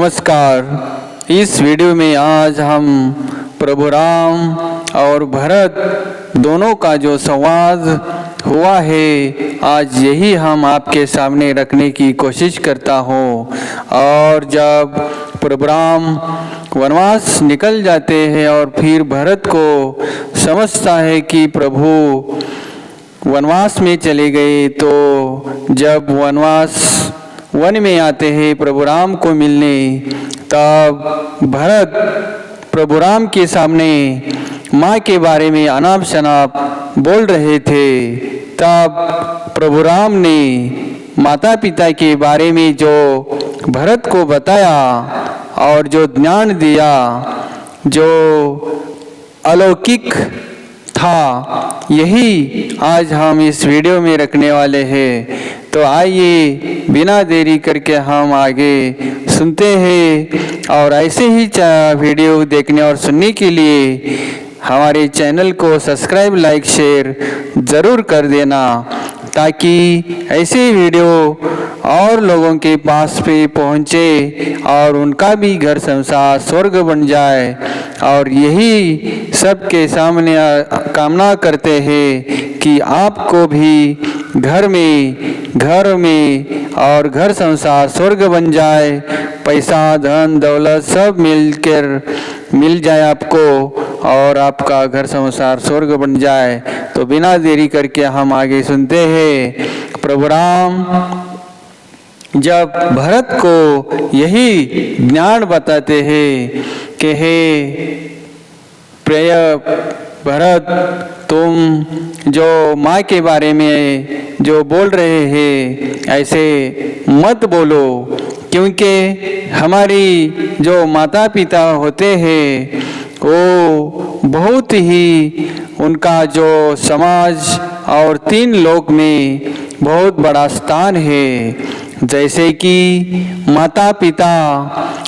नमस्कार। इस वीडियो में आज हम प्रभु राम और भरत दोनों का जो संवाद हुआ है, आज यही हम आपके सामने रखने की कोशिश करता हूँ। और जब प्रभु राम वनवास निकल जाते हैं और फिर भरत को समझता है कि प्रभु वनवास में चले गए, तो जब वन में आते हैं प्रभु राम को मिलने, तब भरत प्रभु राम के सामने माँ के बारे में अनाप शनाप बोल रहे थे। तब प्रभु राम ने माता पिता के बारे में जो भरत को बताया और जो ज्ञान दिया, जो अलौकिक था, यही आज हम इस वीडियो में रखने वाले हैं। तो आइए बिना देरी करके हम आगे सुनते हैं। और ऐसे ही वीडियो देखने और सुनने के लिए हमारे चैनल को सब्सक्राइब, लाइक, शेयर ज़रूर कर देना, ताकि ऐसे वीडियो और लोगों के पास पे पहुँचे और उनका भी घर संसार स्वर्ग बन जाए। और यही सबके सामने कामना करते हैं कि आपको भी घर में और घर संसार स्वर्ग बन जाए, पैसा धन दौलत सब मिल जाए आपको और आपका घर संसार स्वर्ग बन जाए। तो बिना देरी करके हम आगे सुनते हैं। प्रभु राम जब भरत को यही ज्ञान बताते हैं कि हे प्रिय भरत, तुम जो माँ के बारे में जो बोल रहे हैं, ऐसे मत बोलो, क्योंकि हमारी जो माता पिता होते हैं वो बहुत ही उनका जो समाज और 3 लोक में बहुत बड़ा स्थान है। जैसे कि माता पिता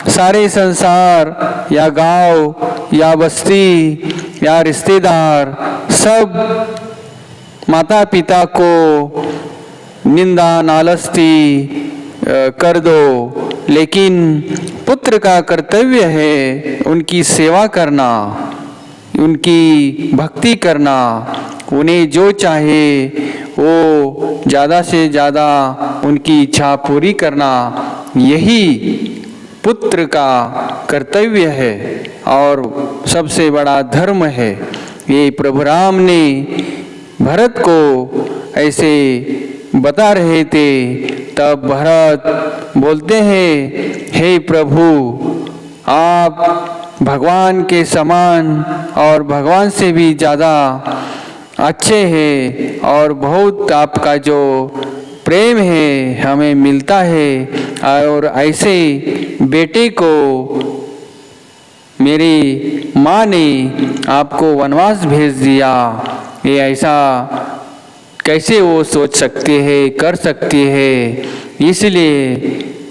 सारे संसार या गांव या बस्ती या रिश्तेदार सब माता पिता को निंदा नालस्ती कर दो, लेकिन पुत्र का कर्तव्य है उनकी सेवा करना, उनकी भक्ति करना, उन्हें जो चाहे वो ज़्यादा से ज़्यादा उनकी इच्छा पूरी करना, यही पुत्र का कर्तव्य है और सबसे बड़ा धर्म है। ये प्रभु राम ने भरत को ऐसे बता रहे थे। तब भरत बोलते हैं, हे प्रभु, आप भगवान के समान और भगवान से भी ज़्यादा अच्छे हैं और बहुत आपका जो प्रेम है हमें मिलता है। और ऐसे बेटे को मेरी माँ ने आपको वनवास भेज दिया, ये ऐसा कैसे वो सोच सकते हैं, कर सकते हैं। इसलिए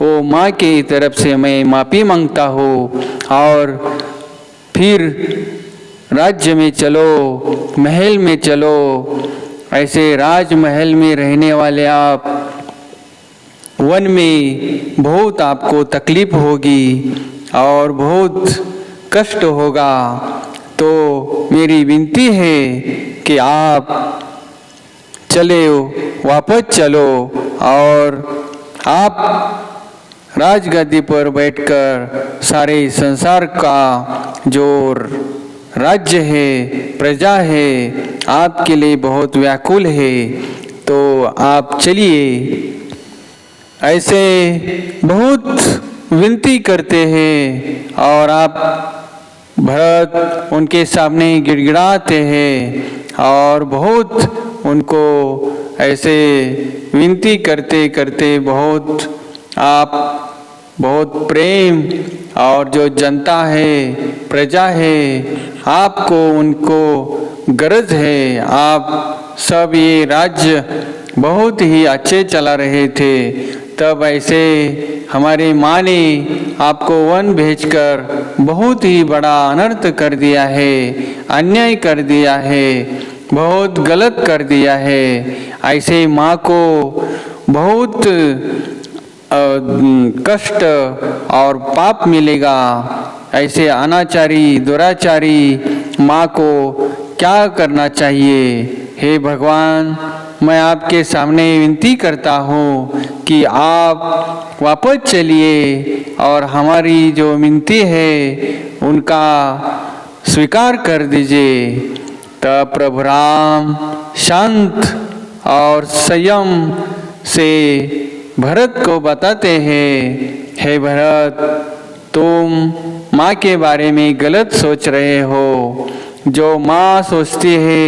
वो माँ की तरफ से मैं माफ़ी मांगता हूँ और फिर राज्य में चलो, महल में चलो। ऐसे राजमहल में रहने वाले आप, वन में बहुत आपको तकलीफ होगी और बहुत कष्ट होगा। तो मेरी विनती है कि आप वापस चलो और आप राजगद्दी पर बैठकर सारे संसार का जो राज्य है, प्रजा है, आपके लिए बहुत व्याकुल है। तो आप चलिए। ऐसे बहुत विनती करते हैं और आप भरत उनके सामने गिड़गिड़ाते हैं और बहुत उनको ऐसे विनती करते करते बहुत प्रेम और जो जनता है, प्रजा है, आपको उनको गरज है। आप सब ये राज्य बहुत ही अच्छे चला रहे थे, तब ऐसे हमारी माँ ने आपको वन भेजकर बहुत ही बड़ा अनर्थ कर दिया है, अन्याय कर दिया है, बहुत गलत कर दिया है। ऐसे माँ को बहुत कष्ट और पाप मिलेगा। ऐसे अनाचारी दुराचारी माँ को क्या करना चाहिए? हे भगवान, मैं आपके सामने विनती करता हूँ कि आप वापस चलिए और हमारी जो विनती है उनका स्वीकार कर दीजिए। तब प्रभु राम शांत और संयम से भरत को बताते हैं, हे भरत, तुम माँ के बारे में गलत सोच रहे हो। जो माँ सोचती है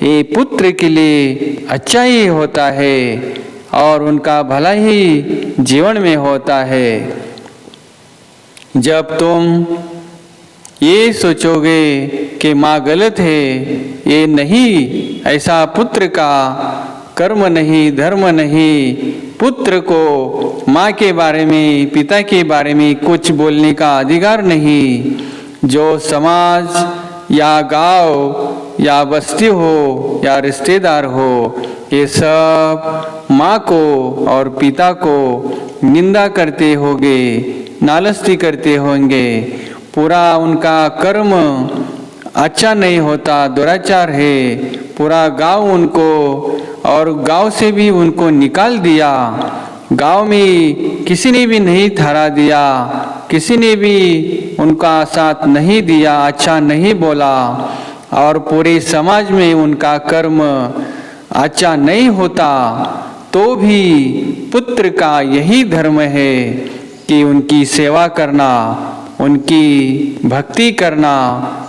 ये पुत्र के लिए अच्छा ही होता है और उनका भला ही जीवन में होता है। जब तुम ये सोचोगे कि माँ गलत है, ये नहीं, ऐसा पुत्र का कर्म नहीं, धर्म नहीं। पुत्र को माँ के बारे में, पिता के बारे में कुछ बोलने का अधिकार नहीं। जो समाज या गांव या बस्ती हो या रिश्तेदार हो, ये सब माँ को और पिता को निंदा करते होंगे, नालस्ती करते होंगे। पूरा उनका कर्म अच्छा नहीं होता, दुराचार है। पूरा गांव उनको और गांव से भी उनको निकाल दिया। गांव में किसी ने भी नहीं ठहरा दिया, किसी ने भी उनका साथ नहीं दिया, अच्छा नहीं बोला। और पूरे समाज में उनका कर्म अच्छा नहीं होता, तो भी पुत्र का यही धर्म है कि उनकी सेवा करना, उनकी भक्ति करना।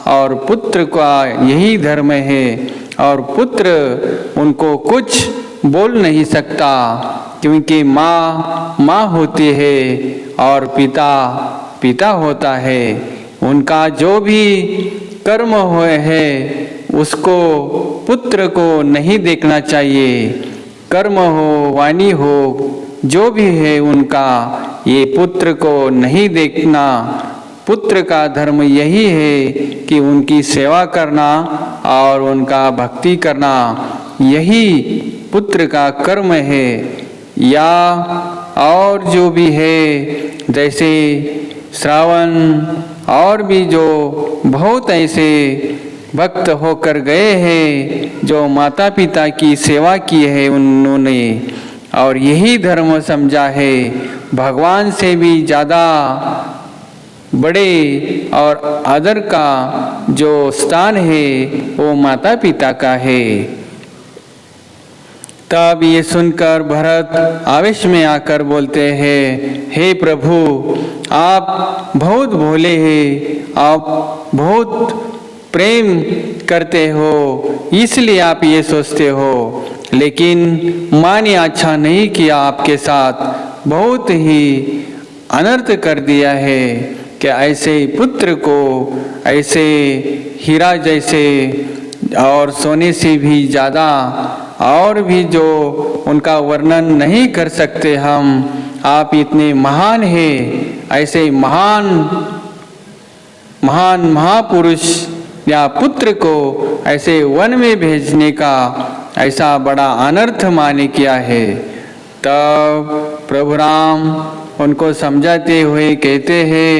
और पुत्र का यही धर्म है और पुत्र उनको कुछ बोल नहीं सकता, क्योंकि माँ माँ होती है और पिता पिता होता है। उनका जो भी कर्म हुए है उसको पुत्र को नहीं देखना चाहिए। कर्म हो, वाणी हो, जो भी है उनका, ये पुत्र को नहीं देखना। पुत्र का धर्म यही है कि उनकी सेवा करना और उनका भक्ति करना, यही पुत्र का कर्म है। या और जो भी है, जैसे श्रावण और भी जो बहुत ऐसे भक्त होकर गए हैं जो माता पिता की सेवा की है उन्होंने, और यही धर्म समझा है। भगवान से भी ज़्यादा बड़े और आदर का जो स्थान है वो माता पिता का है। तब ये सुनकर भरत आवेश में आकर बोलते हैं, हे प्रभु, आप बहुत भोले हैं, आप बहुत प्रेम करते हो, इसलिए आप ये सोचते हो। लेकिन माँ ने अच्छा नहीं किया आपके साथ, बहुत ही अनर्थ कर दिया है कि ऐसे पुत्र को, ऐसे हीरा जैसे और सोने से भी ज़्यादा और भी जो उनका वर्णन नहीं कर सकते हम, आप इतने महान हैं। ऐसे महान महान महापुरुष या पुत्र को ऐसे वन में भेजने का ऐसा बड़ा अनर्थ माने किया है। तब प्रभु राम उनको समझाते हुए कहते हैं,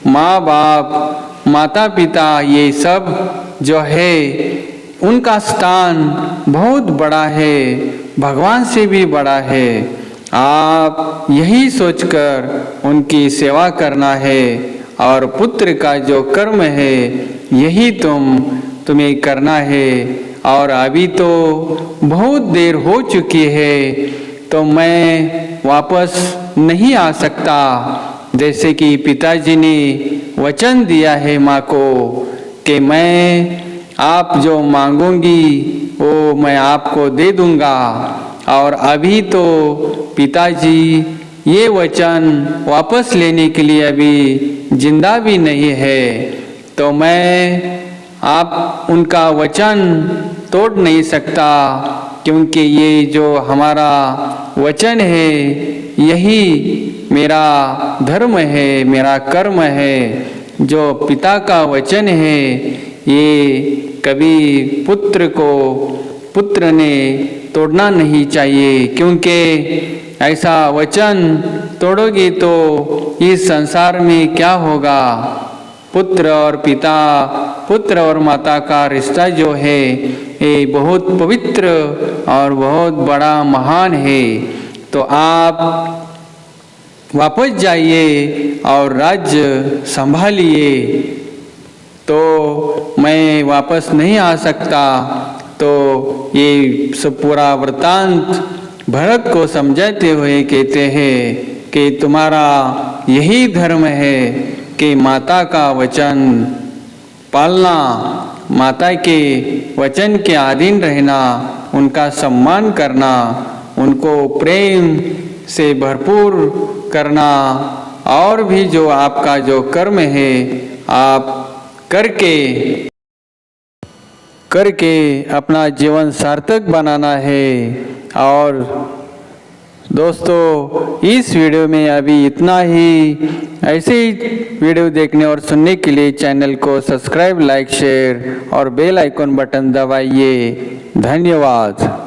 माँ बाप, माता पिता, ये सब जो है उनका स्थान बहुत बड़ा है, भगवान से भी बड़ा है। आप यही सोचकर उनकी सेवा करना है और पुत्र का जो कर्म है यही तुम्हें करना है। और अभी तो बहुत देर हो चुकी है, तो मैं वापस नहीं आ सकता। जैसे कि पिताजी ने वचन दिया है माँ को कि मैं आप जो मांगोगी वो मैं आपको दे दूंगा। और अभी तो पिताजी ये वचन वापस लेने के लिए अभी जिंदा भी नहीं है, तो मैं आप उनका वचन तोड़ नहीं सकता, क्योंकि ये जो हमारा वचन है यही मेरा धर्म है, मेरा कर्म है। जो पिता का वचन है ये कभी पुत्र ने तोड़ना नहीं चाहिए, क्योंकि ऐसा वचन तोड़ोगे तो इस संसार में क्या होगा। पुत्र और पिता, पुत्र और माता का रिश्ता जो है ये बहुत पवित्र और बहुत बड़ा महान है। तो आप वापस जाइए और राज्य संभालिए। तो मैं वापस नहीं आ सकता। तो ये सब पूरा वृतांत भरत को समझाते हुए कहते हैं कि तुम्हारा यही धर्म है कि माता का वचन पालना, माता के वचन के अधीन रहना, उनका सम्मान करना, उनको प्रेम से भरपूर करना, और भी जो आपका जो कर्म है आप करके अपना जीवन सार्थक बनाना है। और दोस्तों इस वीडियो में अभी इतना ही। ऐसे ही वीडियो देखने और सुनने के लिए चैनल को सब्सक्राइब, लाइक, शेयर और बेल आइकन बटन दबाइए। धन्यवाद।